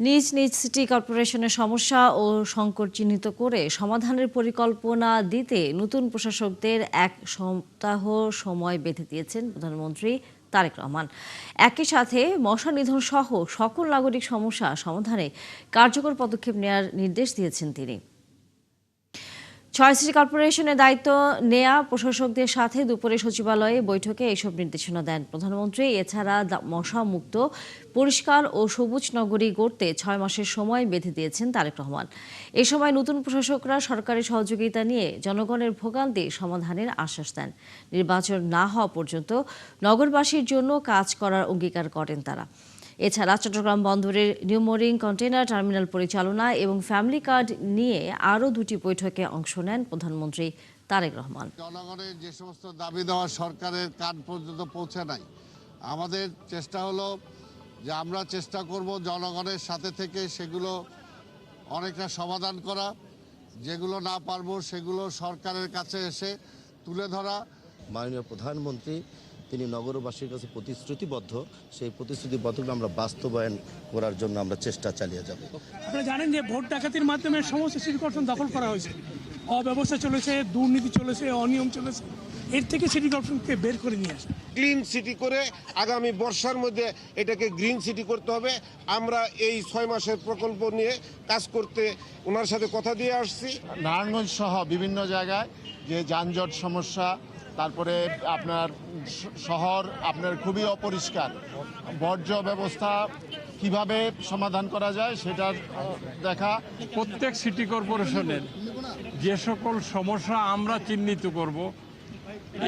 নিজ নিজ সিটি কর্পোরেশনের সমস্যা ও সংকট চিহ্নিত করে সমাধানের পরিকল্পনা দিতে নতুন প্রশাসকদের এক সপ্তাহ সময় বেঁধে দিয়েছেন প্রধানমন্ত্রী তারেক রহমান। একই সাথে মশা নিধন সহ সকল নাগরিক সমস্যা সমাধানে কার্যকর পদক্ষেপ নেওয়ার নির্দেশ দিয়েছেন তিনি। 6 সিটি কর্পোরেশনের দায়িত্ব নেয়া প্রশাসকদের সাথে দুপুরে সচিবালয়ে বৈঠকে এসব নির্দেশনা দেন প্রধানমন্ত্রী। এছাড়া মশা মুক্ত, পরিষ্কার ও সবুজ নগরী গড়তে 6 মাসের সময় বেঁধে দিয়েছেন তারেক রহমান। এ সময় নতুন প্রশাসকরা সরকারি সহযোগিতা নিয়ে জনগণের ভোগান্তি সমাধানের আশ্বাস দেন। নির্বাচন না হওয়া পর্যন্ত নগরবাসীর জন্য কাজ করার অঙ্গীকার করেন তারা। এছাড়া চট্টগ্রাম বন্দরের নিউমোরিং কন্টেইনার টার্মিনাল পরিচালনা এবং ফ্যামিলি কার্ড নিয়ে আরও 2টি বৈঠকে অংশ নেন প্রধানমন্ত্রী তারেক রহমান। জনগণের যে সমস্ত দাবি দেওয়া সরকারের কান পর্যন্ত পৌঁছে নাই, আমাদের চেষ্টা হলো যে আমরা চেষ্টা করব জনগণের সাথে থেকে সেগুলো অনেকটা সমাধান করা, যেগুলো না পারবো সেগুলো সরকারের কাছে এসে তুলে ধরা। মাননীয় প্রধানমন্ত্রী তিনি নগরবাসীর কাছে প্রতিশ্রুতিবদ্ধ, সেই প্রতিশ্রুতিবদ্ধগুলো আমরা বাস্তবায়ন করার জন্য আমরা চেষ্টা চালিয়ে যাব। আপনারা জানেন যে ভোট ডাকাতির মাধ্যমে সমস্ত সিটি কর্পোরেশন দখল করা হয়েছে, অব্যবস্থা চলেছে, দুর্নীতি চলেছে, অনিয়ম চলেছে। এর থেকে সিটি কর্পোরেশনকে বের করে নিয়ে আসে, ক্লিন সিটি করে আগামী বর্ষার মধ্যে এটাকে গ্রিন সিটি করতে হবে। আমরা এই 6 মাসের প্রকল্প নিয়ে কাজ করতে ওনার সাথে কথা দিয়ে আসছি। নারায়ণগঞ্জ সহ বিভিন্ন জায়গায় যে যানজট সমস্যা, তারপরে আপনার শহর আপনার খুবই অপরিষ্কার, বর্জ্য ব্যবস্থা কিভাবে সমাধান করা যায় সেটার দেখা। প্রত্যেক সিটি কর্পোরেশনের যে সকল সমস্যা আমরা চিহ্নিত করব,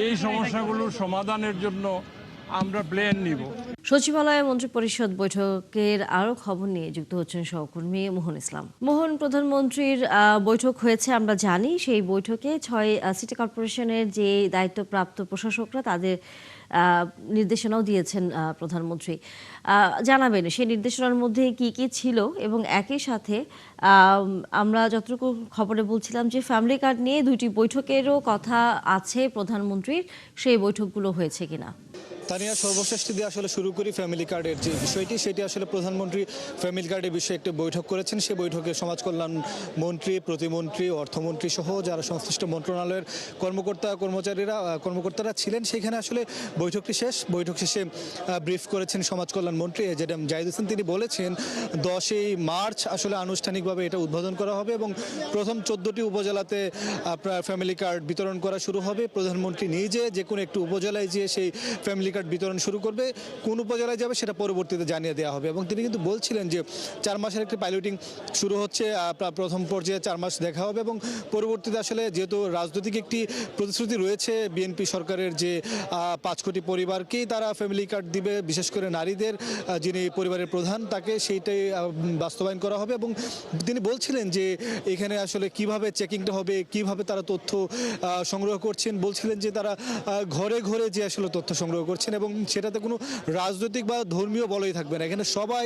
এই সমস্যাগুলোর সমাধানের জন্য আমরা প্ল্যান নিব। সচিবালয়ে মন্ত্রিপরিষদ বৈঠকের আরও খবর নিয়ে যুক্ত হচ্ছেন সহকর্মী মোহন ইসলাম। মোহন, প্রধানমন্ত্রীর বৈঠক হয়েছে আমরা জানি, সেই বৈঠকে 6 সিটি কর্পোরেশনের যে দায়িত্বপ্রাপ্ত প্রশাসকরা তাদের নির্দেশনাও দিয়েছেন প্রধানমন্ত্রী। জানাবেন সেই নির্দেশনার মধ্যে কি কি ছিল, এবং একই সাথে আমরা যতটুকু খবরে বলছিলাম যে ফ্যামিলি কার্ড নিয়ে 2টি বৈঠকেরও কথা আছে প্রধানমন্ত্রীর, সেই বৈঠকগুলো হয়েছে কিনা? তানিয়া, সর্বশেষ দিয়ে আসলে শুরু করি ফ্যামিলি কার্ডের যে বিষয়টি, সেটি আসলে প্রধানমন্ত্রী ফ্যামিলি কার্ডের বিষয়ে একটি বৈঠক করেছেন। সেই বৈঠকে সমাজ কল্যাণ মন্ত্রী, প্রতিমন্ত্রী, অর্থমন্ত্রী সহ যারা সংশ্লিষ্ট মন্ত্রণালয়ের কর্মকর্তারা ছিলেন। সেখানে আসলে বৈঠক শেষে ব্রিফ করেছেন সমাজ কল্যাণ মন্ত্রী এজেডএম জাহিদ হোসেন। তিনি বলেছেন 10ই মার্চ আসলে আনুষ্ঠানিকভাবে এটা উদ্বোধন করা হবে এবং প্রথম 14টি উপজেলাতে আপনার ফ্যামিলি কার্ড বিতরণ করা শুরু হবে। প্রধানমন্ত্রী নিজে যে কোনো একটি উপজেলায় গিয়ে সেই ফ্যামিলি কার্ড বিতরণ শুরু করবে। কোন উপজেলায় যাবে সেটা পরবর্তীতে জানিয়ে দেওয়া হবে। এবং তিনি কিন্তু বলছিলেন যে 4 মাসের একটি পাইলটিং শুরু হচ্ছে, প্রথম পর্যায়ে 4 মাস দেখা হবে এবং পরবর্তীতে আসলে যেহেতু রাজনৈতিক একটি প্রতিশ্রুতি রয়েছে বিএনপি সরকারের যে 5 কোটি পরিবারকেই তারা ফ্যামিলি কার্ড দিবে, বিশেষ করে নারীদের, যিনি পরিবারের প্রধান তাকে, সেইটাই বাস্তবায়ন করা হবে। এবং তিনি বলছিলেন যে এখানে আসলে কিভাবে চেকিংটা হবে, কিভাবে তারা তথ্য সংগ্রহ করছেন। বলছিলেন যে তারা ঘরে ঘরে যে আসলে তথ্য সংগ্রহ করছেন এবং সেটাতে কোনো রাজনৈতিক বা ধর্মীয় বলয় থাকবে না, এখানে সবাই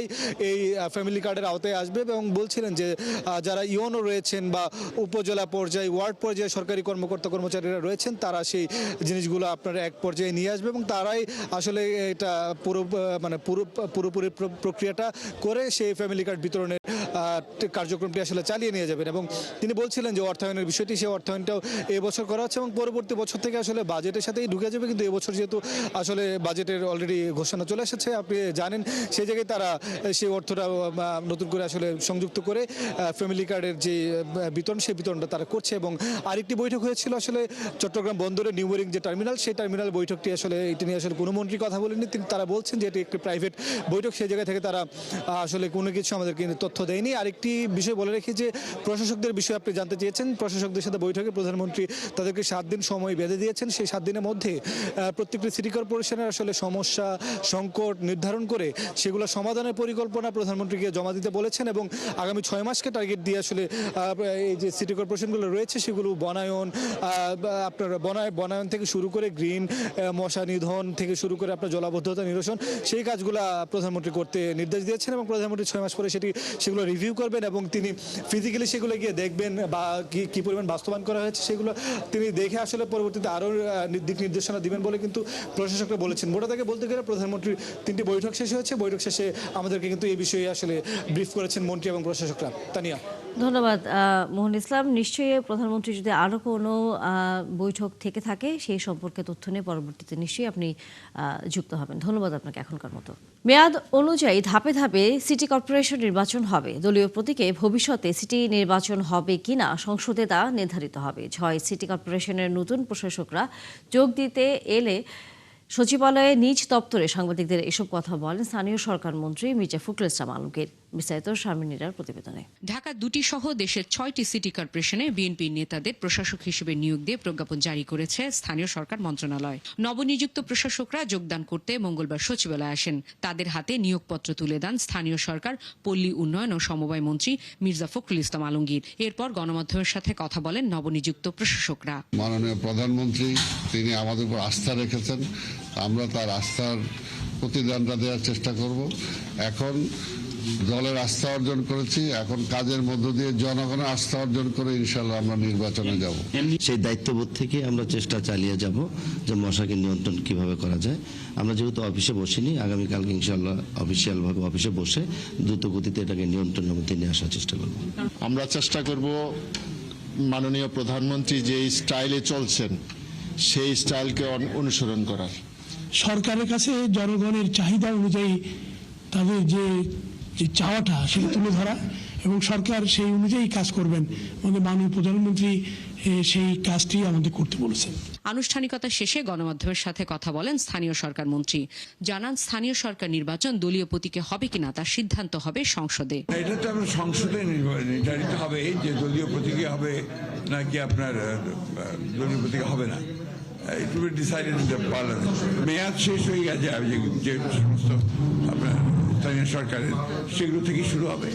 এই ফ্যামিলি কার্ডের আওতায় আসবে। এবং বলছিলেন যে যারা ইউনো রয়েছেন বা উপজেলা পর্যায়ে, ওয়ার্ড পর্যায়ে সরকারি কর্মচারীরা রয়েছেন, তারা সেই জিনিসগুলো আপনার এক পর্যায়ে নিয়ে আসবে এবং তারাই আসলে এটা পুরোপুরি প্রক্রিয়াটা করে সেই ফ্যামিলি কার্ড বিতরণের কার্যক্রমটি আসলে চালিয়ে নিয়ে যাবেন। এবং তিনি বলছিলেন যে অর্থায়নের বিষয়টি, সেই অর্থায়নটাও এবছর করা হচ্ছে এবং পরবর্তী বছর থেকে আসলে বাজেটের সাথেই ঢুকে যাবে। কিন্তু এবছর যেহেতু আসলে বাজেটের অলরেডি ঘোষণা চলে এসেছে, আপনি জানেন, সেই জায়গায় তারা সেই অর্থটা নতুন করে আসলে সংযুক্ত করে ফ্যামিলি কার্ডের যে বিতরণ, সেই বিতরণটা তারা করছে। এবং আরেকটি বৈঠক হয়েছিল আসলে চট্টগ্রাম বন্দরের নিউমোরিং যে টার্মিনাল, সেই টার্মিনাল বৈঠকটি আসলে এটি নিয়ে আসলে কোনো মন্ত্রী কথা বলেননি। তারা বলছেন যে এটি একটি প্রাইভেট বৈঠক, সেই জায়গা থেকে তারা আসলে কোনো কিছু আমাদেরকে তথ্য দেয়নি। আরেকটি বিষয় বলে রেখে যে প্রশাসকদের বিষয়ে আপনি জানতে চেয়েছেন, প্রশাসকদের সাথে বৈঠকে প্রধানমন্ত্রী তাদেরকে 7 দিন সময় বেঁধে দিয়েছেন। সেই 7 দিনের মধ্যে প্রত্যেকটি সিটি কর্পোরেশনের আসলে সমস্যা, সংকট নির্ধারণ করে সেগুলো সমাধানের পরিকল্পনা প্রধানমন্ত্রীকে জমা দিতে বলেছেন এবং আগামী 6 মাসকে টার্গেট দিয়ে আসলে এই যে সিটি কর্পোরেশনগুলো রয়েছে সেগুলো বনায়ন থেকে শুরু করে গ্রিন, মশা নিধন থেকে শুরু করে আপনার জলাবদ্ধতা নিরসন, সেই কাজগুলো প্রধানমন্ত্রী করতে নির্দেশ দিয়েছেন এবং প্রধানমন্ত্রী 6 মাস পরে সেগুলো রিভিউ করবেন এবং তিনি ফিজিক্যালি সেগুলো গিয়ে দেখবেন বা কি পরিমাণ বাস্তবায়ন করা হয়েছে সেগুলো তিনি দেখে আসলে পরবর্তীতে আরও দিক নির্দেশনা দিবেন বলে কিন্তু প্রশাসকরা বলেছেন। মোটা থেকে বলতে গেলে প্রধানমন্ত্রীর 3টি বৈঠক শেষ হয়েছে, বৈঠক শেষে আমাদেরকে কিন্তু এই বিষয়ে আসলে ব্রিফ করেছেন মন্ত্রী এবং প্রশাসকরা। তানিয়া। ধন্যবাদ মোহন ইসলাম। নিশ্চয়ই প্রধানমন্ত্রী যদি আরও কোনো বৈঠক থেকে থাকে সেই সম্পর্কে তথ্য নিয়ে পরবর্তীতে নিশ্চয়ই আপনি যুক্ত হবেন। ধন্যবাদ আপনাকে এখনকার মতো। মেয়াদ অনুযায়ী ধাপে ধাপে সিটি কর্পোরেশন নির্বাচন হবে। দলীয় প্রতীকে ভবিষ্যতে সিটি নির্বাচন হবে কিনা সংসদে তা নির্ধারিত হবে। 6 সিটি কর্পোরেশনের নতুন প্রশাসকরা যোগ দিতে এলে সচিবালয়ে নিজ দপ্তরে সাংবাদিকদের এসব কথা বলেন স্থানীয় সরকার মন্ত্রী মির্জা ফখরুল ইসলাম আলমগীর। বিস্তারিত শারমিন নীরার প্রতিবেদনে। ঢাকা 2টি সহ দেশের 6টি সিটি কর্পোরেশনে বিএনপি নেতাদের প্রশাসক হিসেবে নিয়োগ দিয়ে প্রজ্ঞাপন জারি করেছে স্থানীয় সরকার মন্ত্রণালয়। নবনিযুক্ত প্রশাসকরা যোগদান করতে মঙ্গলবার সচিবালয়ে আসেন। তাদের হাতে নিয়োগপত্র তুলে দেন স্থানীয় সরকার, পল্লী উন্নয়ন ও সমবায় মন্ত্রী মির্জা ফখরুল ইসলাম আলমগীর। এরপর গণমাধ্যমের সাথে কথা বলেন নবনিযুক্ত প্রশাসকরা। মাননীয় প্রধানমন্ত্রী তিনি আমাদের উপর আস্থা রেখেছেন, আমরা তার আস্থার প্রতিদানটা দেওয়ার চেষ্টা করব। এখন দলের আস্থা অর্জন করেছি, এখন কাজের মধ্য দিয়ে জনগণের আস্থা অর্জন করে ইনশাল্লাহ আমরা নির্বাচনে যাব। সেই দায়িত্ববোধ থেকে আমরা চেষ্টা চালিয়ে যাব যে মশাকে নিয়ন্ত্রণ কিভাবে করা যায়। আমরা যেহেতু অফিসে বসিনি, আগামীকালকে ইনশাল্লাহ অফিসিয়ালভাবে অফিসে বসে দ্রুত গতিতে এটাকে নিয়ন্ত্রণের মধ্যে নিয়ে আসার চেষ্টা করব। আমরা চেষ্টা করব মাননীয় প্রধানমন্ত্রী যে স্টাইলে চলছেন সেই স্টাইলকে অনুসরণ করার। সরকারের কাছে জনগণের চাহিদা অনুযায়ী তাদের যে চাওয়াটা সেটা তুলে ধরা এবং সরকার সেই অনুযায়ী কাজ করবেন। আমাদের মাননীয় প্রধানমন্ত্রী সেই কাজটি আমাদের করতে বলেছেন। আনুষ্ঠানিকতা শেষে গণমাধ্যমের সাথে কথা বলেন স্থানীয় সরকার মন্ত্রী। জানান স্থানীয় সরকার নির্বাচন দলীয় প্রতীকে হবে কিনা তার সিদ্ধান্ত হবে সংসদে। এটা তো আমরা সংসদে নির্ধারিত হবে যে দলীয় প্রতীকে হবে নাকি আপনার দলীয় প্রতীকে হবে না। It will be decided in the parliament. মেয়াদ শেষ হয়ে গেছে যে সমস্ত আপনার স্থানীয় সরকারের সেগুলো থেকে শুরু হবে,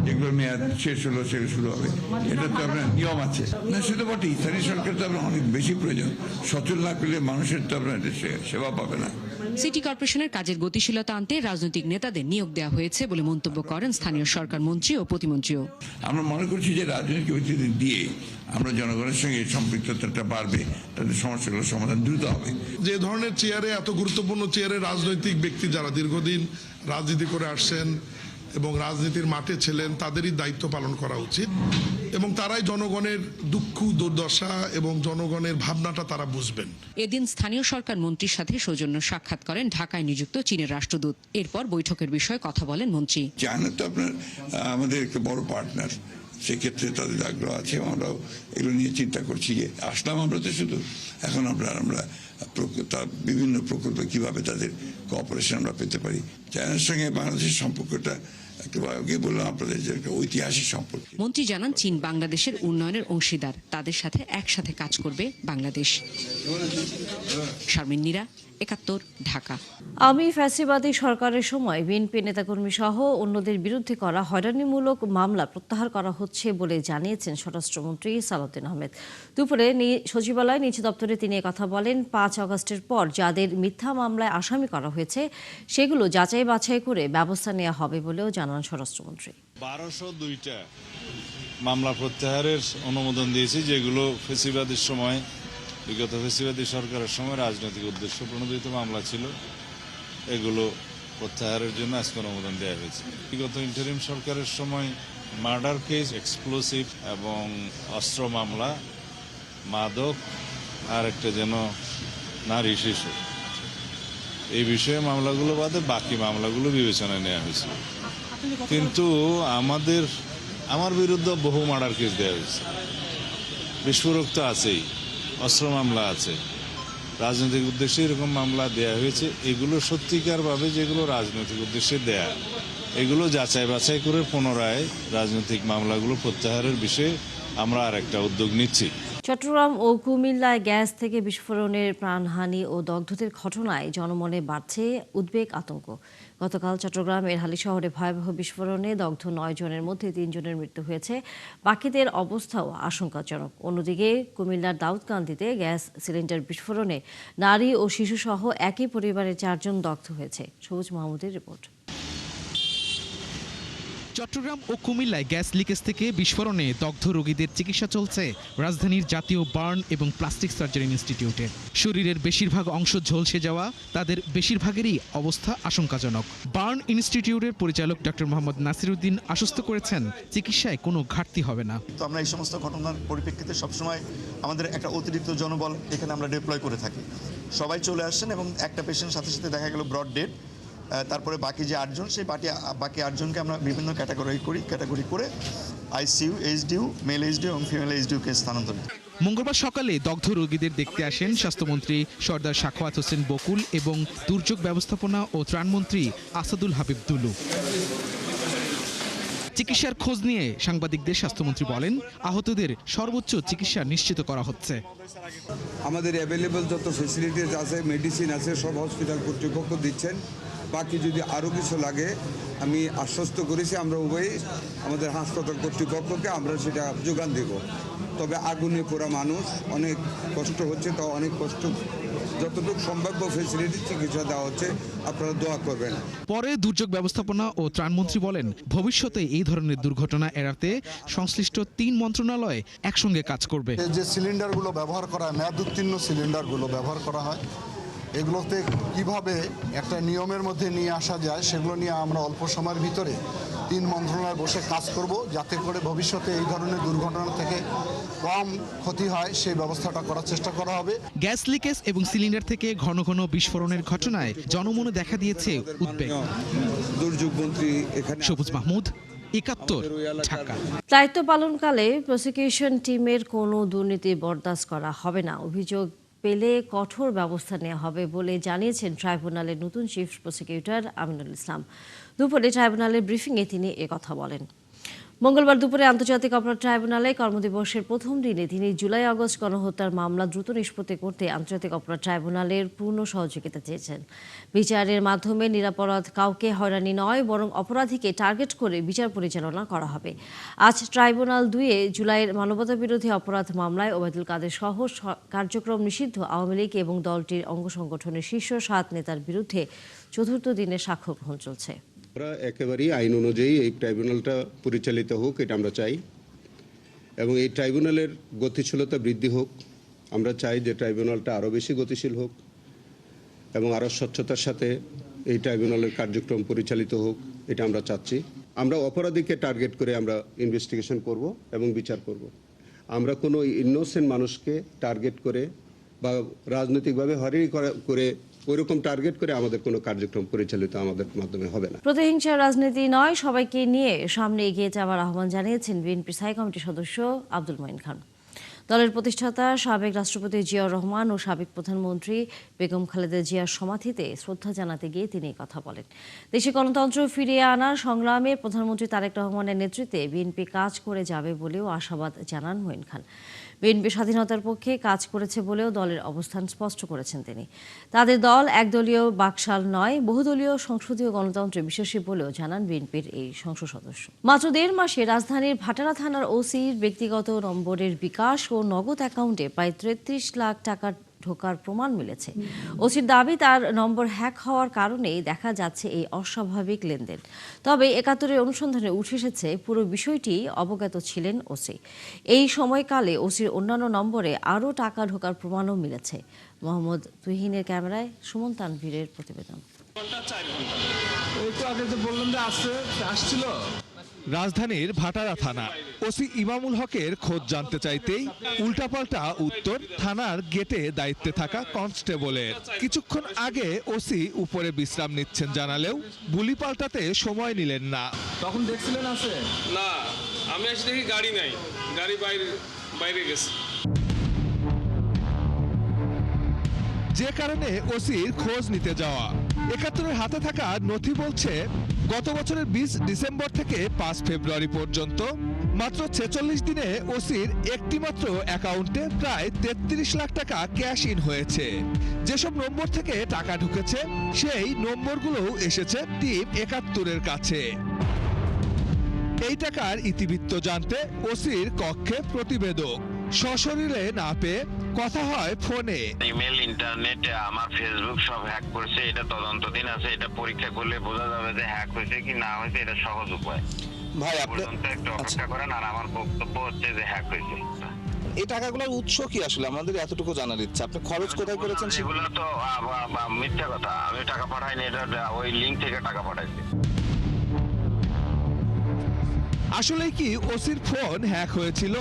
যেগুলোর মেয়াদ শেষ হলো সেগুলো শুরু হবে। এটা তো আপনার নিয়ম আছে না, সে তো বটেই। স্থানীয় সরকার তো আপনার অনেক বেশি প্রয়োজন, সচল না করলে মানুষের তো আপনার সেবা পাবে না। সিটি কর্পোরেশনের কাজের গতিশীলতা আনতে রাজনৈতিক নেতাদের নিয়োগ দেওয়া হয়েছে বলে মন্তব্য করেন স্থানীয় সরকার মন্ত্রী ও প্রতিমন্ত্রীও। আমরা মনে করছি যে রাজনৈতিক ব্যক্তিদের দিয়ে আমরা জনগণের সঙ্গে সম্পৃক্ততাটা বাড়বে, তাদের সমস্যাগুলোর সমাধান দ্রুত হবে। যে ধরনের চেয়ারে, এত গুরুত্বপূর্ণ চেয়ারে রাজনৈতিক ব্যক্তি যারা দীর্ঘদিন রাজনীতি করে আসছেন এবং রাজনীতির মাঠে ছিলেন তাদেরই দায়িত্ব পালন করা উচিত এবং তারাই জনগণের দুঃখ দুর্দশা এবং জনগণের ভাবনাটা তারা বুঝবেন। এদিন স্থানীয় সরকার মন্ত্রীর সাথে সৌজন্য সাক্ষাৎ করেন ঢাকায় নিযুক্ত চীনের রাষ্ট্রদূত। এরপর বৈঠকের বিষয়ে কথা বলেন মন্ত্রী। চায়না তো আপনার আমাদের একটা বড় পার্টনার, সেক্ষেত্রে তাদের আগ্রহ আছে, আমরাও এগুলো নিয়ে চিন্তা করছি। যে আসলাম আমরা তো শুধু, এখন আমরা বিভিন্ন প্রকল্প কিভাবে তাদের কোঅপারেশন আমরা পেতে পারি। চায়নার সঙ্গে বাংলাদেশের সম্পর্কটা বললাম আপনাদের যে একটা ঐতিহাসিক সম্পর্ক। মন্ত্রী জানান চীন বাংলাদেশের উন্নয়নের অংশীদার, তাদের সাথে একসাথে কাজ করবে বাংলাদেশ। শারমিন নীরা, ৭১, ঢাকা। আমি ফ্যাসিবাদী সরকারের সময় বিএনপি নেতাকর্মী সহ অন্যদের বিরুদ্ধে করা হয়রানিমূলক মামলা প্রত্যাহার করা হচ্ছে বলে জানিয়েছেন স্বরাষ্ট্রমন্ত্রী সালাউদ্দিন আহমেদ। দুপুরে সচিবালয় নিজ দপ্তরে তিনি কথা বলেন। 5 আগস্টের পর যাদের মিথ্যা মামলায় আসামি করা হয়েছে সেগুলো যাচাই বাছাই করে ব্যবস্থা নেওয়া হবে বলেও জানান স্বরাষ্ট্রমন্ত্রী। 1202টা মামলা প্রত্যাহারের অনুমোদন দিয়েছি, যেগুলো ফ্যাসিবাদের সময়, বিগত ফ্যাসিবাদী সরকারের সময় রাজনৈতিক উদ্দেশ্য প্রণোদিত মামলা ছিল। এগুলো প্রত্যাহারের জন্য আজকে অনুমোদন দেওয়া হয়েছে। বিগত ইন্টারিম সরকারের সময় মার্ডার কেস, এক্সপ্লোসিভ এবং অস্ত্র মামলা, মাদক আর একটা যেন নারী শিশু, এই বিষয়ে মামলাগুলো বাদে বাকি মামলাগুলো বিবেচনায় নেওয়া হয়েছে। কিন্তু আমার বিরুদ্ধে বহু মার্ডার কেস দেওয়া হয়েছে, বিস্ফোরক তো আছেই, অস্ত্র মামলা আছে, রাজনৈতিক উদ্দেশ্যে এরকম মামলা দেয়া হয়েছে। এগুলো সত্যিকারভাবে যেগুলো রাজনৈতিক উদ্দেশ্যে দেয়া, এগুলো যাচাই বাছাই করে পুনরায় রাজনৈতিক মামলাগুলো প্রত্যাহারের বিষয়ে আমরা আর একটা উদ্যোগ নিচ্ছি। চট্টগ্রাম ও কুমিল্লায় গ্যাস থেকে বিস্ফোরণের প্রাণহানি ও দগ্ধদের ঘটনায় জনমনে বাড়ছে উদ্বেগ, আতঙ্ক। গতকাল চট্টগ্রামের হালি শহরে ভয়াবহ বিস্ফোরণে দগ্ধ 9 জনের মধ্যে 3 জনের মৃত্যু হয়েছে, বাকিদের অবস্থাও আশঙ্কাজনক। অন্যদিকে কুমিল্লার দাউদকান্দিতে গ্যাস সিলিন্ডার বিস্ফোরণে নারী ও শিশুসহ একই পরিবারের 4 জন দগ্ধ হয়েছে। সবুজ মাহমুদের রিপোর্ট। চট্টগ্রাম ও কুমিল্লায় গ্যাস লিকেজ থেকে বিস্ফোরণে দগ্ধ রোগীদের চিকিৎসা চলছে রাজধানীর জাতীয় বার্ন এবং প্লাস্টিক সার্জারি ইনস্টিটিউটে। শরীরের বেশিরভাগ অংশ ঝলসে যাওয়া, তাদের বেশিরভাগেরই অবস্থা আশঙ্কাজনক। বার্ন ইনস্টিটিউটের পরিচালক ডক্টর মোহাম্মদ নাসিরউদ্দিন আশ্বস্ত করেছেন চিকিৎসায় কোনো ঘাটতি হবে না। তো আমরা এই সমস্ত ঘটনার পরিপ্রেক্ষিতে সবসময় আমাদের একটা অতিরিক্ত জনবল এখানে আমরা ডিপ্লয় করে থাকি। সবাই চলে আসছেন এবং একটা পেশেন্ট সাথে সাথে দেখা গেল ব্রড ডেড, তারপরে বাকি যে 8 জন, সেই বাকি 8 জনকে আমরা বিভিন্ন ক্যাটাগরি করে আইসিইউ, এইচডিইউ, মেল এইচডিইউ এবং ফিমেল এইচডিইউকে স্থানান্তর। মঙ্গলবার সকালে দগ্ধ রোগীদের দেখতে আসেন স্বাস্থ্যমন্ত্রী সর্দার সাখাওয়াত হোসেন বকুল এবং দুর্যোগ ব্যবস্থাপনা ও ত্রাণমন্ত্রী আসাদুল হাবিব দুলু। চিকিৎসার খোঁজ নিয়ে সাংবাদিকদের স্বাস্থ্যমন্ত্রী বলেন, আহতদের সর্বোচ্চ চিকিৎসা নিশ্চিত করা হচ্ছে। আমাদের অ্যাভেলেবল যত ফেসিলিটিস আছে, মেডিসিন আছে, সব হসপিটাল কর্তৃপক্ষ দিচ্ছেন। বাকি যদি আরও কিছু লাগে আমি আশ্বস্ত করেছি, আমরা উভয়ই আমাদের হাসপাতাল কর্তৃপক্ষকে আমরা সেটা যোগান দেব। তবে আগুনে পোড়া মানুষ, অনেক কষ্ট হচ্ছে, তো অনেক কষ্ট যতটুকু সম্ভাব্য ফেসিলিটি চিকিৎসা দেওয়া হচ্ছে, আপনারা দোয়া করবেন। পরে দুর্যোগ ব্যবস্থাপনা ও ত্রাণমন্ত্রী বলেন, ভবিষ্যতে এই ধরনের দুর্ঘটনা এড়াতে সংশ্লিষ্ট 3 মন্ত্রণালয় একসঙ্গে কাজ করবে। যে সিলিন্ডারগুলো ব্যবহার করা হয়, মেয়াদ উত্তীর্ণ সিলিন্ডারগুলো ব্যবহার করা হয়, এগুলোতে কিভাবে একটা নিয়মের মধ্যে নিয়ে আসা যায় সেগুলো নিয়ে আমরা অল্প সময়ের ভিতরে 3 মন্ত্রণালয় বসে কাজ করব, যাতে করে ভবিষ্যতে এই ধরনের দুর্ঘটনা থেকে কম ক্ষতি হয় সেই ব্যবস্থাটা করার চেষ্টা করা হবে। গ্যাস লিকেজ এবং সিলিন্ডার থেকে ঘন ঘন বিস্ফোরণের ঘটনায় জনমনে দেখা দিয়েছে উদ্বেগ। দুর্যোগ মন্ত্রী এখানে সবুজ মাহমুদ, 71, ঢাকা। দায়িত্ব পালনকালে প্রসিকিউশন টিমের কোনো দুর্নীতি বরদাস্ত করা হবে না। অভিযোগ পেলে কঠোর ব্যবস্থা নেওয়া হবে বলে জানিয়েছেন ট্রাইব্যুনালের নতুন চিফ প্রসিকিউটর আমিনুল ইসলাম। দুপুরে ট্রাইব্যুনালের ব্রিফিংয়ে তিনি একথা বলেন। মঙ্গলবার দুপুরে আন্তর্জাতিক অপরাধ ট্রাইব্যুনালে কর্মদিবসের প্রথম দিনে তিনি জুলাই আগস্ট গণহত্যার মামলা দ্রুত নিষ্পত্তি করতে আন্তর্জাতিক অপরাধ ট্রাইব্যুনালের পূর্ণ সহযোগিতা চেয়েছেন। বিচারের মাধ্যমে নিরপরাধ কাউকে হয়রানি নয়, বরং অপরাধীকে টার্গেট করে বিচার পরিচালনা করা হবে। আজ ট্রাইব্যুনাল 2-এ জুলাইয়ের মানবতাবিরোধী অপরাধ মামলায় ওবায়দুল কাদের সহ কার্যক্রম নিষিদ্ধ আওয়ামী লীগ এবং দলটির অঙ্গ সংগঠনের শীর্ষ 7 নেতার বিরুদ্ধে চতুর্থ দিনে সাক্ষ্য গ্রহণ চলছে। আমরা একেবারেই আইন অনুযায়ী এই ট্রাইব্যুনালটা পরিচালিত হোক, এটা আমরা চাই, এবং এই ট্রাইব্যুনালের গতিশীলতা বৃদ্ধি হোক। আমরা চাই যে ট্রাইব্যুনালটা আরও বেশি গতিশীল হোক এবং আরও স্বচ্ছতার সাথে এই ট্রাইব্যুনালের কার্যক্রম পরিচালিত হোক, এটা আমরা চাচ্ছি। আমরা অপরাধীকে টার্গেট করে আমরা ইনভেস্টিগেশন করব এবং বিচার করব। আমরা কোনো ইনোসেন্ট মানুষকে টার্গেট করে বা রাজনৈতিকভাবে হয়রানি করে ওইরকম টার্গেট করে আমাদের কোনো কার্যক্রম পরিচালিত আমাদের মাধ্যমে হবে না। প্রতিহিংসার রাজনীতি নয়, সবাইকে নিয়ে সামনে এগিয়ে যাওয়ার আহ্বান জানিয়েছেন বিএনপি স্থায়ী কমিটির সদস্য আব্দুল মঈন খান। দলের প্রতিষ্ঠাতা সাবেক রাষ্ট্রপতি জিয়াউর রহমান ও সাবেক প্রধানমন্ত্রী বেগম খালেদা জিয়ার সমাধিতে শ্রদ্ধা জানাতে গিয়ে তিনি কথা বলেন। দেশে গণতন্ত্র ফিরিয়ে আনার সংগ্রামে প্রধানমন্ত্রী তারেক রহমানের নেতৃত্বে বিএনপি কাজ করে যাবে বলেও আশাবাদ জানান মঈন খান। বিএনপি স্বাধীনতার পক্ষে কাজ করেছে বলেও দলের অবস্থান স্পষ্ট করেছেন তিনি। তাদের দল একদলীয় বাকশাল নয়, বহুদলীয় সংসদীয় গণতন্ত্রে বিশ্বাসী বলেও জানান বিএনপির এই সংসদ সদস্য। মাত্র 1.5 মাসে রাজধানীর ভাটারা থানার ওসির ব্যক্তিগত নম্বরের বিকাশ ও নগদ অ্যাকাউন্টে প্রায় 33 লাখ টাকা ঢোকার প্রমাণ মিলেছে। ওসির দাবি, তার নম্বর হ্যাক হওয়ার কারণেই দেখা যাচ্ছে এই অস্বাভাবিক লেনদেন। তবে 71-এর অনুসন্ধানে উঠে এসেছে পুরো বিষয়টি অবগত ছিলেন ওসি। এই সময়কালে ওসির অন্যান্য নম্বরে আরও টাকা ঢোকার প্রমাণও মিলেছে। মোহাম্মদ তুহিনের ক্যামেরায় সুমন তানভীরের প্রতিবেদন। রাজধানীর ভাটারা থানা ওসি ইমামুল হকের খোঁজ জানতে চাইতেই উল্টাপাল্টা উত্তর থানার গেটে দায়িত্বে থাকা কনস্টেবলের। কিছুক্ষণ আগে ওসি উপরে বিশ্রাম নিচ্ছেন জানালেও বুলি পাল্টাতে সময় নিলেন না। তখন দেখছিলেন আছে? না, আমি এসে দেখি গাড়ি নাই, গাড়ি বাইরে গেছে। যে কারণে ওসির খোঁজ নিতে যাওয়া। 71-এর হাতে থাকা নথি বলছে গত বছরের 20 ডিসেম্বর থেকে 5 ফেব্রুয়ারি পর্যন্ত মাত্র 46 দিনে ওসির একটি মাত্র অ্যাকাউন্টে প্রায় 33 লাখ টাকা ক্যাশ ইন হয়েছে। যেসব নম্বর থেকে টাকা ঢুকেছে সেই নম্বরগুলোও এসেছে টিম 71-এর কাছে। এই টাকার ইতিবৃত্ত জানতে ওসির কক্ষে প্রতিবেদক সশরীরে না পেয়ে কথা হয় ফোনে। ইমেল, ইন্টারনেট, আমার ফেসবুক সব হ্যাক করেছে, এটা তদন্তাধীন আছে, এটা পরীক্ষা করলে বোঝা যাবে যে হ্যাক হয়েছে কি না হয়েছে, এটা সহজ উপায়। ভাই আপনি একটু অপেক্ষা করেন, আর আমার বক্তব্য হচ্ছে যে হ্যাক হয়েছে। এই টাকাগুলোর উৎস কি আসলে আমাদের এতটুকু জানার ইচ্ছা, আপনি খরচ কোথায় করেছেন? সেগুলো তো মিথ্যা কথা, আমি টাকা পাঠাইনি, এটা ওই লিঙ্ক থেকে টাকা পাঠাইছি। আসলে কি ওসির ফোন হ্যাক হয়েছিল?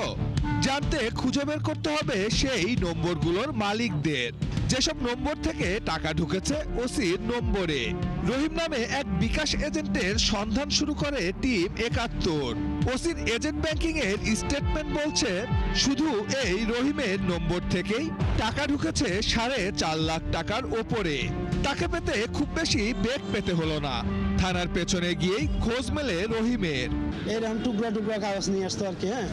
জানতে খুঁজে বের করতে হবে সেই নম্বরগুলোর মালিকদের, যেসব নম্বর থেকে টাকা ঢুকেছে ওসির নম্বরে। রহিম নামে এক বিকাশ এজেন্টের সন্ধান শুরু করে টিম ৭১। ওসির এজেন্ট ব্যাংকিং এর স্টেটমেন্ট বলছে শুধু এই রহিমের নম্বর থেকেই টাকা ঢুকেছে ৪.৫ লাখ টাকার ওপরে। তাকে পেতে খুব বেশি বেগ পেতে হলো না, থানার পেছনে গিয়েই খোঁজ মেলে রহিমের। এরকম টুকরা টুকরা কাগজ নিয়ে আসতো আর কি। হ্যাঁ,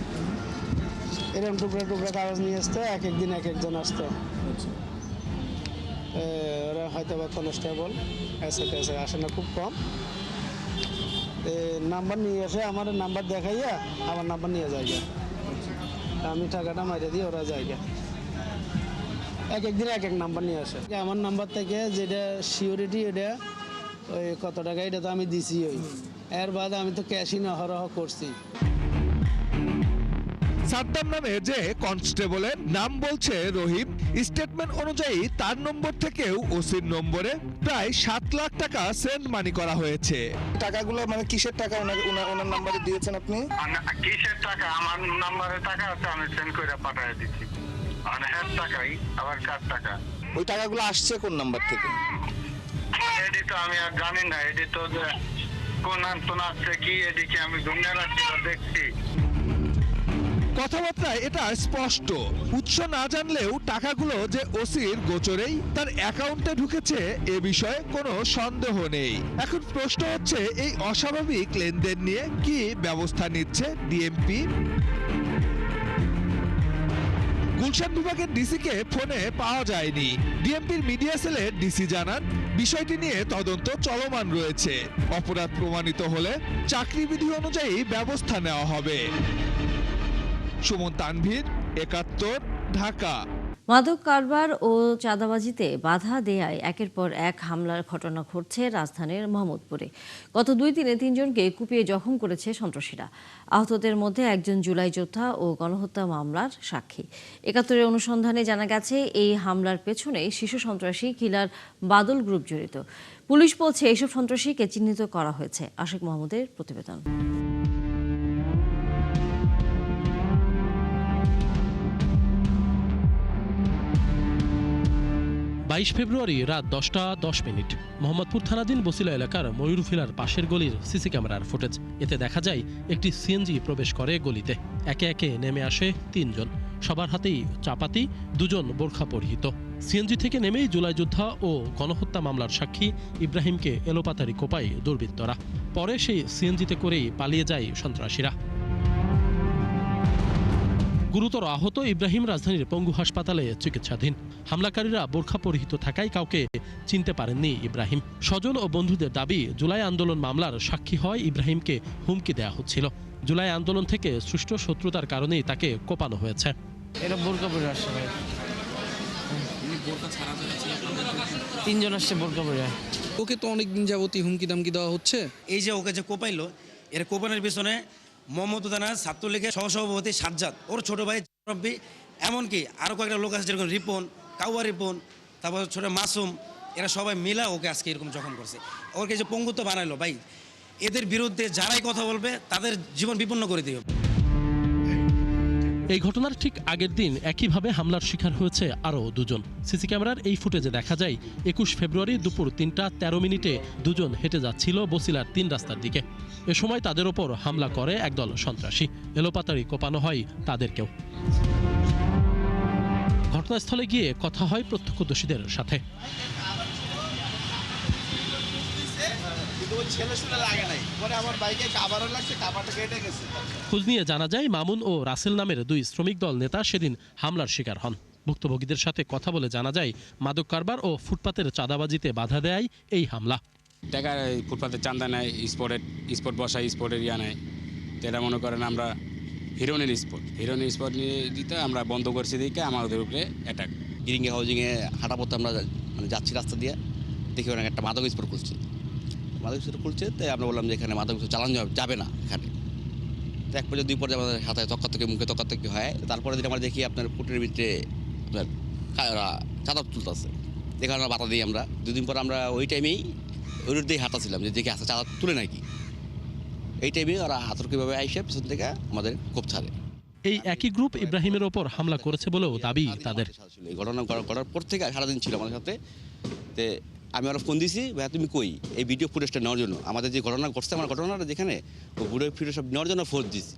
এরকম টুকরা টুকরা কাগজ নিয়ে আসতো, এক একদিন এক একজন আসতো। ওরা হয়তো বা কনস্টেবল এসে আসে না, খুব কম। নাম্বার নিয়ে আসে, আমার নাম্বার দেখাইয়া আমার নাম্বার নিয়ে যায়, আমি টাকাটা মাইরে দিই, ওরা জায়গা এক একদিন এক এক নাম্বার নিয়ে আসে। আমার নাম্বার থেকে যেটা সিওরিটি, এটা ওই কত টাকা, এটা তো আমি দিছি। ওই এর বাদ আমি তো ক্যাশই হরহ করছি। সাদ্দাম নামে যে কনস্টেবলের নাম বলছে রহিম, স্টেটমেন্ট অনুযায়ী তার নম্বর থেকেও ওসির নম্বরে প্রায় ৭ লাখ টাকা সেন্ড মানি করা হয়েছে। টাকাগুলো মানে কিসের টাকা ওনার নাম্বারে দিয়েছেন আপনি? কিসের টাকা? আমার নাম্বারে টাকা আছে, আমি সেন্ড করে পাঠিয়ে দিচ্ছি। মানে হ্যাঁ টাকাই, আবার কার টাকা? ওই টাকাগুলো আসছে কোন নাম্বার থেকে? এডি তো আমি আর জানি না, এডি তো কোন আন্তন আছে কি, এদিকে আমি দুনিয়া রাখছি দেখছি। কথাবার্তায় এটা স্পষ্ট, উৎস না জানলেও টাকাগুলো যে ওসির গোচরেই তার অ্যাকাউন্টে ঢুকেছে এ বিষয়ে কোনো সন্দেহ নেই। এখন প্রশ্ন হচ্ছে এই অস্বাভাবিক লেনদেন নিয়ে কি ব্যবস্থা নিচ্ছে ডিএমপি? গুলশান বিভাগের ডিসিকে ফোনে পাওয়া যায়নি। ডিএমপির মিডিয়া সেলের ডিসি জানান বিষয়টি নিয়ে তদন্ত চলমান রয়েছে, অপরাধ প্রমাণিত হলে চাকরিবিধি অনুযায়ী ব্যবস্থা নেওয়া হবে। সুমন তানভীর, ৭১, ঢাকা। মাদক কারবার ও চাঁদাবাজিতে বাধা দেয়ায় একের পর এক হামলার ঘটনা ঘটছে রাজধানীর মোহাম্মদপুরে। গত ২ দিনে ৩ জনকে কুপিয়ে জখম করেছে সন্ত্রাসীরা। আহতদের মধ্যে একজন জুলাই যোদ্ধা ও গণহত্যা মামলার সাক্ষী। ৭১-এর অনুসন্ধানে জানা গেছে এই হামলার পেছনে শিশু সন্ত্রাসী কিলার বাদল গ্রুপ জড়িত। পুলিশ বলছে এইসব সন্ত্রাসীকে চিহ্নিত করা হয়েছে। আশিক মাহমুদের প্রতিবেদন। ২২ ফেব্রুয়ারি রাত ১০টা ১০ মোহাম্মদপুর থানাধীন বছিলা এলাকার ময়ূর ভিলার পাশের গলির সিসি ক্যামেরার ফুটেজ। এতে দেখা যায় একটি সিএনজি প্রবেশ করে গলিতে। একে একে নেমে আসে ৩ জন, সবার হাতেই চাপাতি, ২ জন বোরখা পরিহিত। সিএনজি থেকে নেমেই জুলাই যোদ্ধা ও গণহত্যা মামলার সাক্ষী ইব্রাহিমকে এলোপাতারি কোপায় দুর্বৃত্তরা। পরে সেই সিএনজিতে করেই পালিয়ে যায় সন্ত্রাসীরা। গুরুতর আহত ইব্রাহিম রাজধানীর পঙ্গু হাসপাতালে চিকিৎসাধীন। হামলাকারীরা বোরখা পরিহিত থাকায় কাউকে চিনতে পারেননি ইব্রাহিম। স্বজন ও বন্ধুদের দাবি, জুলাই আন্দোলন মামলার সাক্ষী হয় ইব্রাহিমকে হুমকি দেওয়া হচ্ছিল। জুলাই আন্দোলন থেকে সৃষ্ট শত্রুতার কারণেই তাকে কোপানো হয়েছে। এটা বোরকা পরে আসছে ভাই, ৩ জন আসছে বোরকা পরে। ওকে তো অনেকদিন যাবতই হুমকি দামকি দেওয়া হচ্ছে। এই যে ওকে যে কোপাইলো, এর কোপানোর পিছনে মোহাম্মদ থানা ছাত্রলীগের সহসভাপতি সাজ্জাদ, ওর ছোট ভাই রব্বি, এমনকি আরও কয়েকটা লোক আছে যেরকম রিপন, কাউয়া রিপন, তারপর ছোট মাসুম, এরা সবাই মিলা ওকে আজকে এরকম জখম করছে। ওকে যে পঙ্গুত্ব বানাইলো ভাই, এদের বিরুদ্ধে যারাই কথা বলবে তাদের জীবন বিপন্ন করে দিবে। এই ঘটনার ঠিক আগের দিন একইভাবে হামলার শিকার হয়েছে আরও ২ জন। সিসি ক্যামেরার এই ফুটেজে দেখা যায় ২১ ফেব্রুয়ারি দুপুর ৩টা ১৩ ২ জন হেঁটে যাচ্ছিল বছিলার ৩ রাস্তার দিকে। এ সময় তাদের ওপর হামলা করে একদল সন্ত্রাসী। এলোপাতাড়ি কোপানো হয় তাদেরকেও। ঘটনাস্থলে গিয়ে কথা হয় প্রত্যক্ষদর্শীদের সাথে। খোঁজ নিয়ে জানা যায় মামুন ও রাসেল নামের ২ শ্রমিক দল নেতা সেদিন হামলার শিকার হন। ভুক্তভোগীদের সাথে কথা বলে জানা যায় মাদক কারবার ও ফুটপাতের চাঁদাবাজিতে বাধা দেয় এই হামলা। টাকা ফুটপাতের চাঁদা নেয়, স্পট বসায়, স্পটের ইয়া নেয়। এটা মনে করেন আমরা হিরোইনের স্পট নিয়ে দিতে আমরা বন্ধ করছি দিকে আমাদের উপরে অ্যাটাক। গিরিঙ্গে হাউজিংয়ে হাঁটা পথে আমরা মানে যাচ্ছি রাস্তা দিয়ে, দেখি ওখানে একটা মাদক স্পট খুলছে। তাই আমরা বললাম যে এখানে মাদক চালানো যাবে না, এখানে তো এক পর্যায়ে 2 পর্যায়ে আমাদের হাতে তক্কাতকি মুখে তক্কাতকি হয়। তারপরে যেটা আমরা দেখি আপনার ফুটের ভিতরে আপনার চাদর তুলতেছে, এখানে আমরা বাতা দিই। আমরা 2 দিন পর আমরা ওই টাইমেই ওই রোড দিয়ে হাঁটাছিলাম যে দেখি আসলে চাদর তুলে নাকি। এই টাইমে ওরা হাতরকিভাবে আইসে পিছন থেকে আমাদের কোপ ছাড়ে। এই একই গ্রুপ ইব্রাহিমের ওপর হামলা করেছে বলেও দাবি তাদের। এই ঘটনা করার পর থেকে সারাদিন ছিল আমাদের সাথে। তে আমি ওরা ফোন দিয়েছি, ভাই তুমি কই এই ভিডিও ফুটেজটা নেওয়ার জন্য, আমাদের যে ঘটনা ঘটছে আমার ঘটনাটা যেখানে ভিডিও ফুটেজ সব নেওয়ার জন্য ফোন দিয়েছি।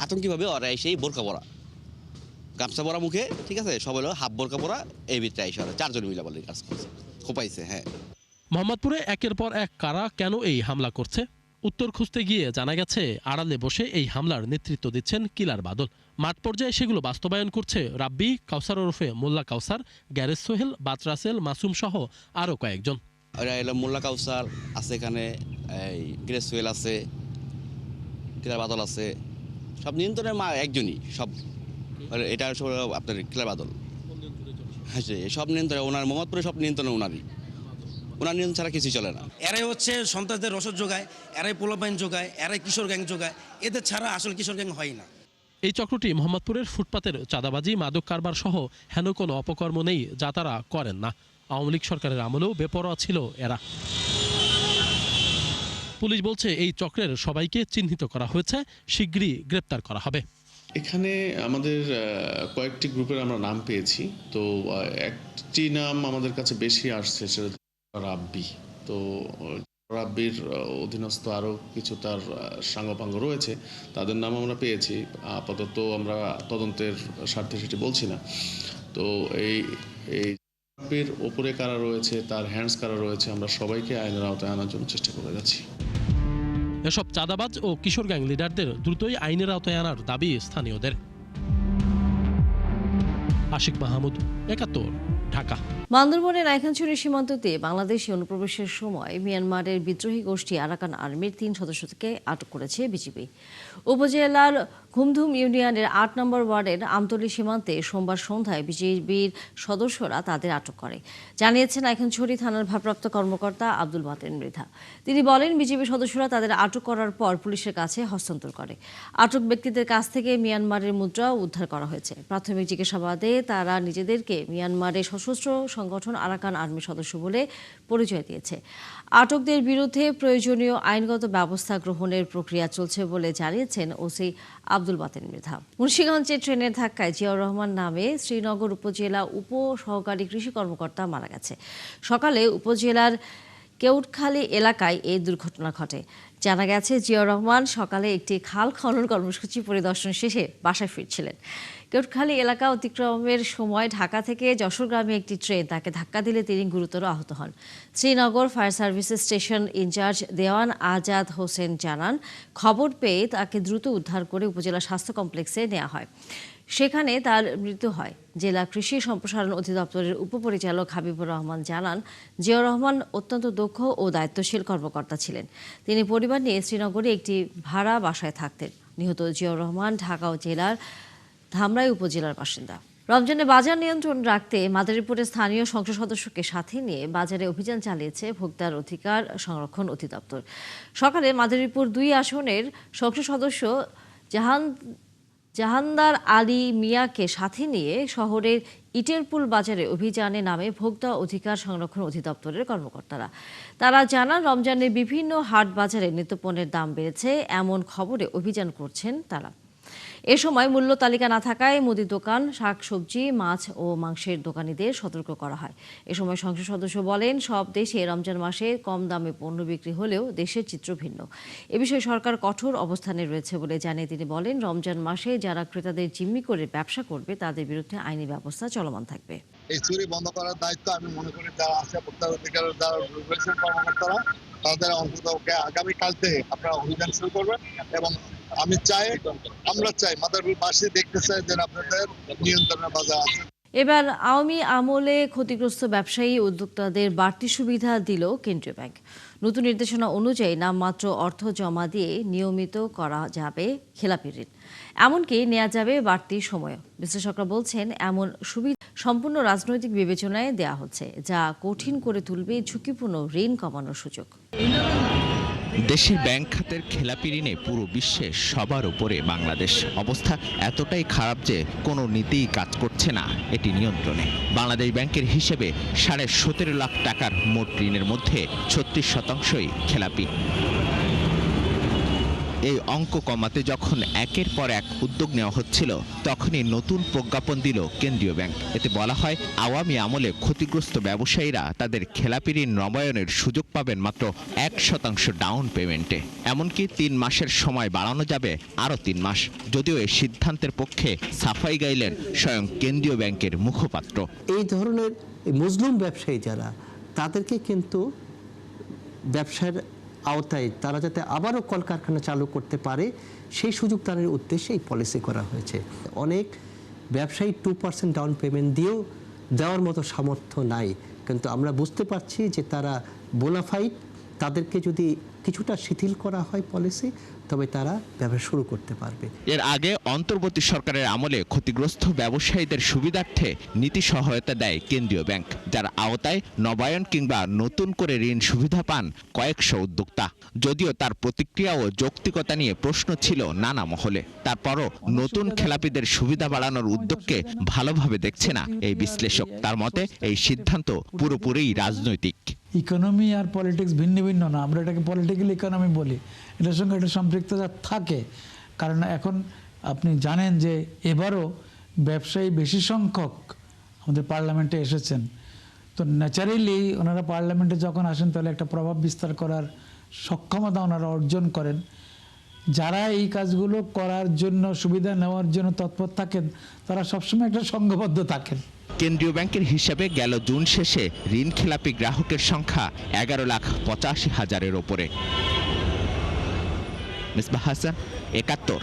আতঙ্কিভাবে ওরা এসেই বোরকা পরা, গামছা পরা মুখে, ঠিক আছে, সব হলো হাফ বোরকা পরা, এই ভিতরে এসে ওরা 4 জন মিলে বলে কাজ করছে, কোপাইছে। হ্যাঁ, মোহাম্মদপুরে একের পর এক কারা কেন এই হামলা করছে উত্তর খুঁজতে গিয়ে জানা গেছে আড়ালে বসে এই হামলার নেতৃত্ব দিচ্ছেন কিলার বাদল। মাঠ পর্যায়ে সেগুলো বাস্তবায়ন করছে রাব্বি, কাউসার ওরফে মোল্লা কাউসার, গ্যারেজ সোহেল, বাতরাসেল, মাসুম সহ আরও কয়েকজন। মোল্লা কাউসার আছে এখানে, এই গ্যারেজ সোহেল আছে, কিলার বাদল আছে, সব নিয়ন্ত্রণের একজনই সব। এটা সব আপনার কিলার বাদল। হ্যাঁ, সব নিয়ন্ত্রণে ওনার, মোহাম্মদপুরে সব নিয়ন্ত্রণে ওনারই, ওনার নিয়ন্ত্রণ ছাড়া কিছুই চলে না। এরাই হচ্ছে সন্ত্রাসদের রসদ যোগায়, এরাই পোলাপাইন যোগায়, এরাই কিশোর গ্যাং যোগায়, এদের ছাড়া আসল কিশোর গ্যাং হয় না। এই চক্রটি মোহাম্মদপুরের ফুটপাতের চাঁদাবাজি, মাদক কারবার সহ হেন কোনো অপকর্ম নেই যা তারা করেন না। আওয়ামী লীগ সরকারের আমলেও বেপরোয়া ছিল এরা। পুলিশ বলছে এই চক্রের সবাইকে চিহ্নিত করা হয়েছে, শিগগিরই গ্রেপ্তার করা হবে। এখানে আমাদের কয়েকটি গ্রুপের আমরা নাম পেয়েছি। তো একটি নাম আমাদের কাছে বেশি আসছে, সেটা রাব্বি। তো রাব্বির অধীনস্থ আরও কিছু তার সাঙ্গপাঙ্গ রয়েছে, তাদের নাম আমরা পেয়েছি। আপাতত আমরা তদন্তের স্বার্থে সেটি বলছি না। তো এই রাব্বির ওপরে কারা রয়েছে, তার হ্যান্ডস কারা রয়েছে, আমরা সবাইকে আইনের আওতায় আনার জন্য চেষ্টা করে যাচ্ছি। এসব চাঁদাবাজ ও কিশোর গ্যাং লিডারদের দ্রুতই আইনের আওতায় আনার দাবি স্থানীয়দের। আশিক মাহমুদ, ৭১, ঢাকা। বান্দরবনের নাইখানছড়ি সীমান্ততে বাংলাদেশে অনুপ্রবেশের সময় মিয়ানমারের বিদ্রোহী গোষ্ঠী আরাকান আর্মির 3 সদস্যকে আটক করেছে বিজিবি। উপজেলার ঘুমধুম ইউনিয়নের 8 নম্বর ওয়ার্ডের আমতলী সীমান্তে সোমবার সন্ধ্যায় বিজিবির সদস্যরা তাদের আটক করে, জানিয়েছেন নাইখানছড়ি থানার ভারপ্রাপ্ত কর্মকর্তা আব্দুল বাতেন মৃধা। তিনি বলেন, বিজিবি সদস্যরা তাদের আটক করার পর পুলিশের কাছে হস্তান্তর করে। আটক ব্যক্তিদের কাছ থেকে মিয়ানমারের মুদ্রাও উদ্ধার করা হয়েছে। প্রাথমিক জিজ্ঞাসাবাদে তারা নিজেদেরকে মিয়ানমারের সশস্ত্র সংগঠন আরাকান আর্মির সদস্য বলে পরিচয় দিয়েছে। আটকদের বিরুদ্ধে প্রয়োজনীয় আইনগত ব্যবস্থা গ্রহণের প্রক্রিয়া চলছে বলে জানিয়েছেন ওসি আব্দুল বাতেন মৃধা। মুন্সিগঞ্জে ট্রেনের ধাক্কায় জিয়াউর রহমান নামে শ্রীনগর উপজেলা উপ সহকারী কৃষি কর্মকর্তা মারা গেছে। সকালে উপজেলার কেউটখালী এলাকায় এই দুর্ঘটনা ঘটে। জানা গেছে, জিয়াউর রহমান সকালে একটি খাল খনন কর্মসূচি পরিদর্শন শেষে বাসায় ফিরছিলেন। কেউটখালী এলাকা অতিক্রমের সময় ঢাকা থেকে যশোরগামী একটি ট্রেন তাকে ধাক্কা দিলে তিনি গুরুতর আহত হন। Srinagar fire services station in-charge Dewan Azad Hossain জানান, খবর পেয়ে তাকে দ্রুত উদ্ধার করে উপজেলা স্বাস্থ্য কমপ্লেক্সে নেওয়া হয়। সেখানে তার মৃত্যু হয়। জেলা কৃষি সম্প্রসারণ অধিদপ্তরের উপপরিচালক হাবিবুর রহমান জানান, জিয়াউর রহমান অত্যন্ত দক্ষ ও দায়িত্বশীল কর্মকর্তা ছিলেন। তিনি পরিবার নিয়ে শ্রীনগরে একটি ভাড়া বাসায় থাকতেন। নিহত জিয়াউর রহমান ঢাকা জেলার ধামরাই উপজেলার বাসিন্দা। রমজানে বাজার নিয়ন্ত্রণ রাখতে মাদারীপুরের স্থানীয় সংসদ সদস্যকে সাথে নিয়ে বাজারে অভিযান চালিয়েছে ভোক্তার অধিকার সংরক্ষণ অধিদপ্তর। সকালে মাদারীপুর 2 আসনের সংসদ সদস্য জাহানদার আলী মিয়াকে সাথে নিয়ে শহরের ইটেরপুল বাজারে অভিযানে নামে ভোক্তা অধিকার সংরক্ষণ অধিদপ্তরের কর্মকর্তারা। তারা জানান, রমজানের বিভিন্ন হাট বাজারে নিত্যপণ্যের দাম বেড়েছে, এমন খবরে অভিযান করছেন তারা। এ সময় মূল্য তালিকা না থাকায় মুদি দোকান, শাকসবজি, মাছ ও মাংসের দোকানীদের সতর্ক করা হয়। এ সময় সংসদ সদস্য বলেন, সব দেশে রমজান মাসে কম দামে পণ্য বিক্রি হলেও দেশের চিত্র ভিন্ন। এ বিষয়ে সরকার কঠোর অবস্থানে রয়েছে বলে জানিয়ে তিনি বলেন, রমজান মাসে যারা ক্রেতাদের জিম্মি করে ব্যবসা করবে তাদের বিরুদ্ধে আইনি ব্যবস্থা চলমান থাকবে। এই চুরি বন্ধ করার দায়িত্ব আমি মনে করি যারা আছে ভোক্তা অধিকারের যারা রয়েছেন কর্মকর্তারা, তাদের অন্তত আগামীকাল থেকে আপনারা অভিযান শুরু করবেন। এবং আমরা চাই মাদারীপুরবাসী দেখতে চাই যে আপনাদের নিয়ন্ত্রণের বাজার আছে। এবার আওয়ামী আমলে ক্ষতিগ্রস্ত ব্যবসায়ী উদ্যোক্তাদের বাড়তি সুবিধা দিল কেন্দ্রীয় ব্যাংক। নতুন নির্দেশনা অনুযায়ী নামমাত্র অর্থ জমা দিয়ে নিয়মিত করা যাবে খেলাপি ঋণ, এমনকি নেওয়া যাবে বাড়তি সময়। বিশ্লেষকরা বলছেন, এমন সুবিধা সম্পূর্ণ রাজনৈতিক বিবেচনায় দেয়া হচ্ছে, যা কঠিন করে তুলবে ঝুঁকিপূর্ণ ঋণ কমানোর সুযোগ। দেশের ব্যাংক খাতের খেলাপি ঋণে পুরো বিশ্বে সবার উপরে বাংলাদেশ। অবস্থা এতটাই খারাপ যে কোনো নীতিই কাজ করছে না এটি নিয়ন্ত্রণে। বাংলাদেশ ব্যাংকের হিসেবে 17.5 লাখ টাকার মোট ঋণের মধ্যে 36% খেলাপি। এই অঙ্ক কমাতে যখন একের পর এক উদ্যোগ নেওয়া হচ্ছিল, তখনই নতুন প্রজ্ঞাপন দিল কেন্দ্রীয় ব্যাংক। এতে বলা হয়, আওয়ামী আমলে ক্ষতিগ্রস্ত ব্যবসায়ীরা তাদের খেলাপি ঋণ নবায়নের সুযোগ পাবেন মাত্র 1% ডাউন পেমেন্টে। এমনকি 3 মাসের সময় বাড়ানো যাবে আরও 3 মাস। যদিও এই সিদ্ধান্তের পক্ষে সাফাই গাইলেন স্বয়ং কেন্দ্রীয় ব্যাংকের মুখপাত্র। এই ধরনের মজলুম ব্যবসায়ী যারা, তাদেরকে কিন্তু ব্যবসার আওতায় তারা যাতে আবারও কলকারখানা চালু করতে পারে, সেই সুযোগ তাদের উদ্দেশ্যে এই পলিসি করা হয়েছে। অনেক ব্যবসায়ী 2% ডাউন পেমেন্ট দিয়েও দেওয়ার মতো সামর্থ্য নাই, কিন্তু আমরা বুঝতে পারছি যে তারা বোনাফাইড, তাদেরকে যদি কিছুটা শিথিল করা হয় পলিসি, তবে তারা ব্যবসা শুরু করতে পারবে। এর আগে অন্তর্বর্তী সরকারের আমলে ক্ষতিগ্রস্ত ব্যবসায়ীদের সুবিধার্থে নীতি সহায়তা দেয় কেন্দ্রীয় ব্যাংক, যার আওতায় নবায়ন কিংবা নতুন করে ঋণ সুবিধা পান কয়েকশো উদ্যোক্তা। যদিও তার প্রতিক্রিয়া ও যৌক্তিকতা নিয়ে প্রশ্ন ছিল নানা মহলে। তারপরও নতুন খেলাপিদের সুবিধা বাড়ানোর উদ্যোগকে ভালোভাবে দেখছে না এই বিশ্লেষক। তার মতে এই সিদ্ধান্ত পুরোপুরি রাজনৈতিক। ইকোনমি আর পলিটিক্স ভিন্ন ভিন্ন না, আমরা এটাকে পলিটিক্যাল ইকোনমি বলি। এটার সঙ্গে একটা সম্পৃক্ততা থাকে, কারণ এখন আপনি জানেন যে এবারও ব্যবসায়ী বেশি সংখ্যক আমাদের পার্লামেন্টে এসেছেন। তো ন্যাচারালি ওনারা পার্লামেন্টে যখন আসেন, তাহলে একটা প্রভাব বিস্তার করার সক্ষমতা ওনারা অর্জন করেন। যারা এই কাজগুলো করার জন্য, সুবিধা নেওয়ার জন্য তৎপর থাকেন, তারা সবসময় একটা সংঘবদ্ধ থাকেন। কেন্দ্রীয় ব্যাংকের হিসাবে গেল জুন শেষে ঋণ খেলাপি গ্রাহকের সংখ্যা 11,85,000-এর ওপরে। মিসবাহ হাসান, 71,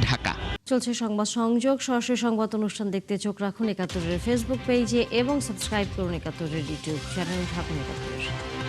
ঢাকা। চলছে সংবাদ সংযোগ। সরাসরি সংবাদ অনুষ্ঠান দেখতে চোখ রাখুন 71-এর ফেসবুক পেজে এবং সাবস্ক্রাইব করুন 71-এর ইউটিউব চ্যানেল। থাকুন 71-এর সাথে।